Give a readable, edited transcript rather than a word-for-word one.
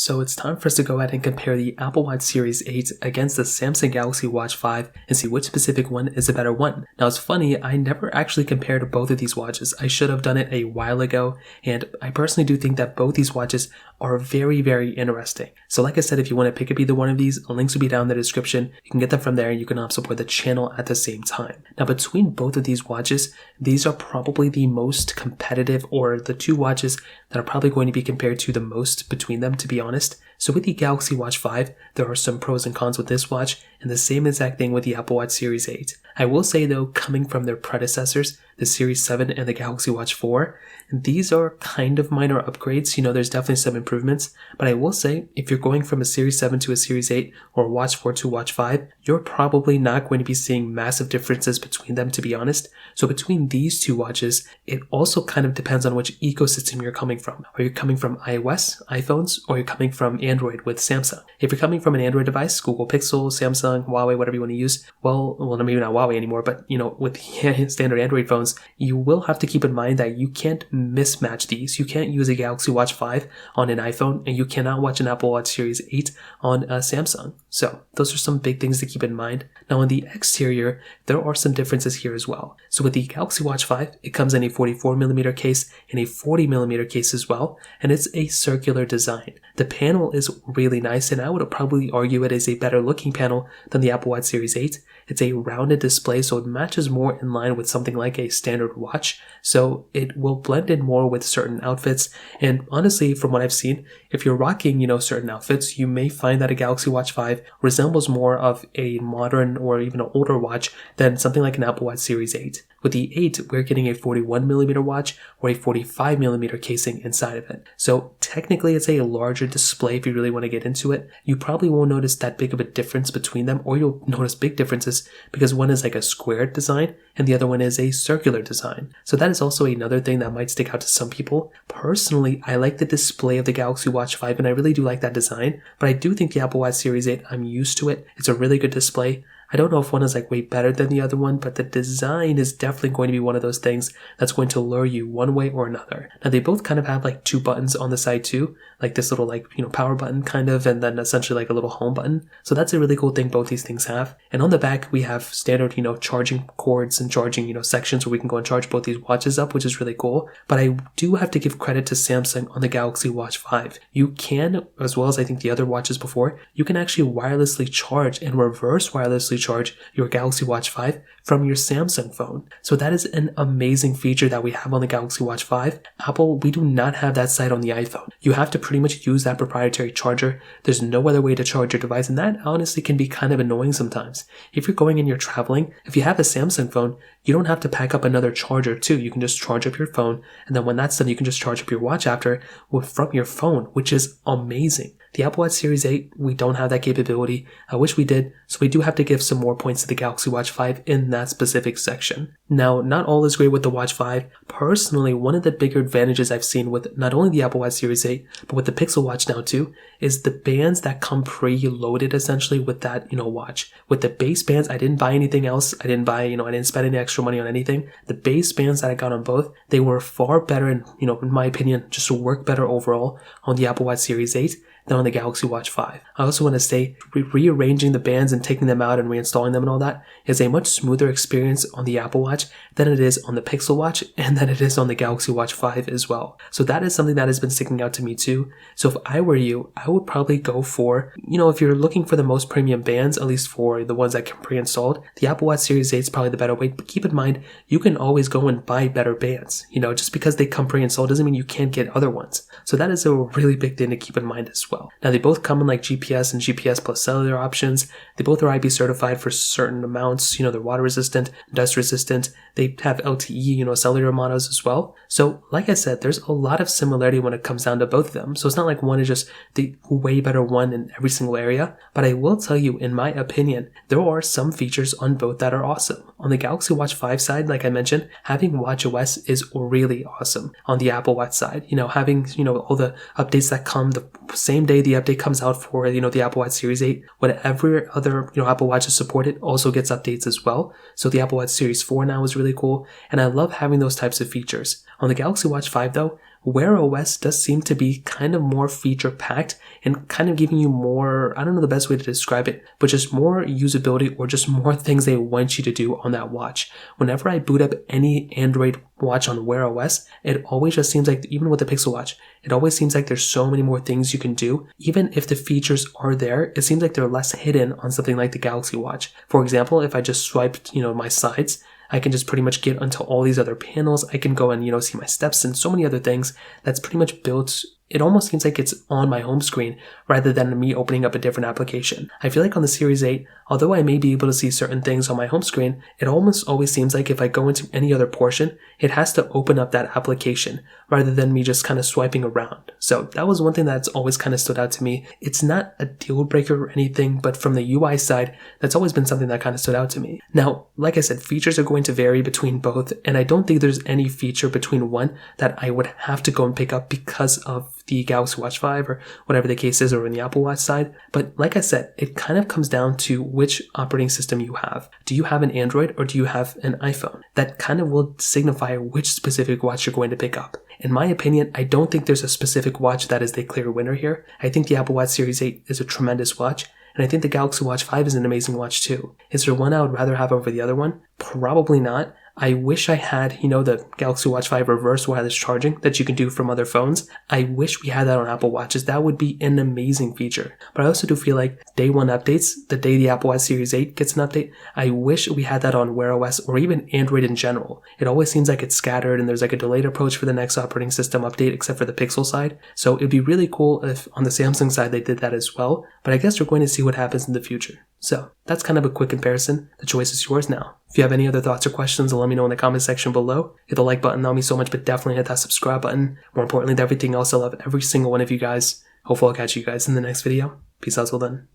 So it's time for us to go ahead and compare the Apple Watch Series 8 against the Samsung Galaxy Watch 5 and see which specific one is a better one. Now it's funny, I never actually compared both of these watches. I should have done it a while ago, and I personally do think that both these watches are very, very interesting. So like I said, if you want to pick up either one of these, links will be down in the description. You can get them from there and you can support the channel at the same time. Now between both of these watches, these are probably the most competitive, or the two watches that are probably going to be compared to the most between them, to be honest. So with the Galaxy Watch 5, there are some pros and cons with this watch, and the same exact thing with the Apple Watch Series 8. I will say though, coming from their predecessors, the Series 7 and the Galaxy Watch 4, these are kind of minor upgrades. You know, there's definitely some improvements, but I will say, if you're going from a Series 7 to a Series 8 or Watch 4 to Watch 5, you're probably not going to be seeing massive differences between them, to be honest. So between these two watches, it also kind of depends on which ecosystem you're coming from. Are you coming from iOS, iPhones, or are you coming from Android with Samsung? If you're coming from an Android device, Google Pixel, Samsung, Huawei, whatever you want to use, well, maybe not Huawei anymore, but you know, with standard Android phones, you will have to keep in mind that you can't mismatch these. You can't use a Galaxy Watch 5 on an iPhone, and you cannot watch an Apple Watch Series 8 on a Samsung. So those are some big things to keep in mind. Now on the exterior, there are some differences here as well. So with the Galaxy Watch 5, it comes in a 44mm case and a 40mm case as well, and it's a circular design. The panel is really nice, and I would probably argue it is a better looking panel than the Apple Watch Series 8. It's a rounded display, so it matches more in line with something like a standard watch, so it will blend in more with certain outfits. And honestly, from what I've seen, if you're rocking, certain outfits, you may find that a Galaxy Watch 5 resembles more of a modern or even an older watch than something like an Apple Watch Series 8. With the 8, we're getting a 41mm watch or a 45mm casing inside of it. So technically it's a larger display if you really want to get into it. You probably won't notice that big of a difference between them, or you'll notice big differences because one is like a squared design and the other one is a circular design. So that is also another thing that might stick out to some people. Personally, I like the display of the Galaxy Watch 5 and I really do like that design, but I do think the Apple Watch Series 8, I'm used to it. It's a really good display. I don't know if one is like way better than the other one, but the design is definitely going to be one of those things that's going to lure you one way or another. Now they both kind of have like two buttons on the side too, like this little power button kind of, and then essentially like a little home button. So that's a really cool thing both these things have. And on the back we have standard, charging cords and charging, sections where we can go and charge both these watches up, which is really cool. But I do have to give credit to Samsung on the Galaxy Watch 5. You can, as well as I think the other watches before, you can actually wirelessly charge and reverse wirelessly charge your Galaxy Watch 5 from your Samsung phone. So that is an amazing feature that we have on the Galaxy Watch 5. Apple, we do not have that side on the iPhone. You have to pretty much use that proprietary charger. There's no other way to charge your device, and that honestly can be kind of annoying sometimes. If you're going and you're traveling, if you have a Samsung phone, you don't have to pack up another charger too. You can just charge up your phone, and then when that's done, you can just charge up your watch after from your phone, which is amazing. The Apple Watch Series 8, we don't have that capability. I wish we did, so we do have to give some more points to the Galaxy Watch 5 in that specific section. Now, not all is great with the Watch 5. Personally, one of the bigger advantages I've seen with not only the Apple Watch Series 8, but with the Pixel Watch now too, is the bands that come pre-loaded essentially with that, watch. With the base bands, I didn't buy anything else. I didn't buy, I didn't spend any extra money on anything. The base bands that I got on both, they were far better and, in my opinion, just work better overall on the Apple Watch Series 8 than on the Galaxy Watch 5. I also want to say rearranging the bands and taking them out and reinstalling them and all that is a much smoother experience on the Apple Watch than it is on the Pixel Watch and than it is on the Galaxy Watch 5 as well. So that is something that has been sticking out to me too. So if I were you, I would probably go for, if you're looking for the most premium bands, at least for the ones that come pre-installed, the Apple Watch Series 8 is probably the better way. But keep in mind, you can always go and buy better bands. Just because they come pre-installed doesn't mean you can't get other ones. So that is a really big thing to keep in mind as well. Now they both come in like GPS and GPS plus cellular options. They both are IP certified for certain amounts. They're water resistant, dust resistant. They have LTE, cellular models as well. So like I said, there's a lot of similarity when it comes down to both of them. So it's not like one is just the way better one in every single area. But I will tell you, in my opinion, there are some features on both that are awesome. On the Galaxy Watch 5 side, like I mentioned, having watchOS is really awesome. On the Apple Watch side, having, all the updates that come the same day the update comes out for, the Apple Watch Series 8, whatever other, Apple Watches support it also gets updates as well. So the Apple Watch Series 4 now is really cool, and I love having those types of features. On the Galaxy Watch 5 though, Wear OS does seem to be kind of more feature packed and kind of giving you more, I don't know the best way to describe it, but just more usability or just more things they want you to do on that watch. Whenever I boot up any Android watch on Wear OS, it always just seems like, even with the Pixel Watch, it always seems like there's so many more things you can do. Even if the features are there, it seems like they're less hidden on something like the Galaxy Watch. For example, if I just swiped, my sides, I can just pretty much get onto all these other panels. I can go and, see my steps and so many other things that's pretty much built. It almost seems like it's on my home screen rather than me opening up a different application. I feel like on the Series 8, although I may be able to see certain things on my home screen, it almost always seems like if I go into any other portion, it has to open up that application rather than me just kind of swiping around. So that was one thing that's always kind of stood out to me. It's not a deal breaker or anything, but from the UI side, that's always been something that kind of stood out to me. Now, like I said, features are going to vary between both, and I don't think there's any feature between one that I would have to go and pick up because of the Galaxy Watch 5 or whatever the case is, or in the Apple Watch side. But like I said, it kind of comes down to which operating system you have. Do you have an Android or do you have an iPhone? That kind of will signify which specific watch you're going to pick up. In my opinion, I don't think there's a specific watch that is the clear winner here. I think the Apple Watch Series 8 is a tremendous watch, and I think the Galaxy Watch 5 is an amazing watch too. Is there one I would rather have over the other one? Probably not. I wish I had, the Galaxy Watch 5 reverse wireless charging that you can do from other phones. I wish we had that on Apple Watches. That would be an amazing feature. But I also do feel like day one updates, the day the Apple Watch Series 8 gets an update, I wish we had that on Wear OS or even Android in general. It always seems like it's scattered and there's like a delayed approach for the next operating system update except for the Pixel side. So it'd be really cool if on the Samsung side they did that as well. But I guess we're going to see what happens in the future. So that's kind of a quick comparison. The choice is yours now. If you have any other thoughts or questions, let me know in the comment section below. Hit the like button, that would mean so much, but definitely hit that subscribe button. More importantly than everything else, I love every single one of you guys. Hopefully I'll catch you guys in the next video. Peace out till then.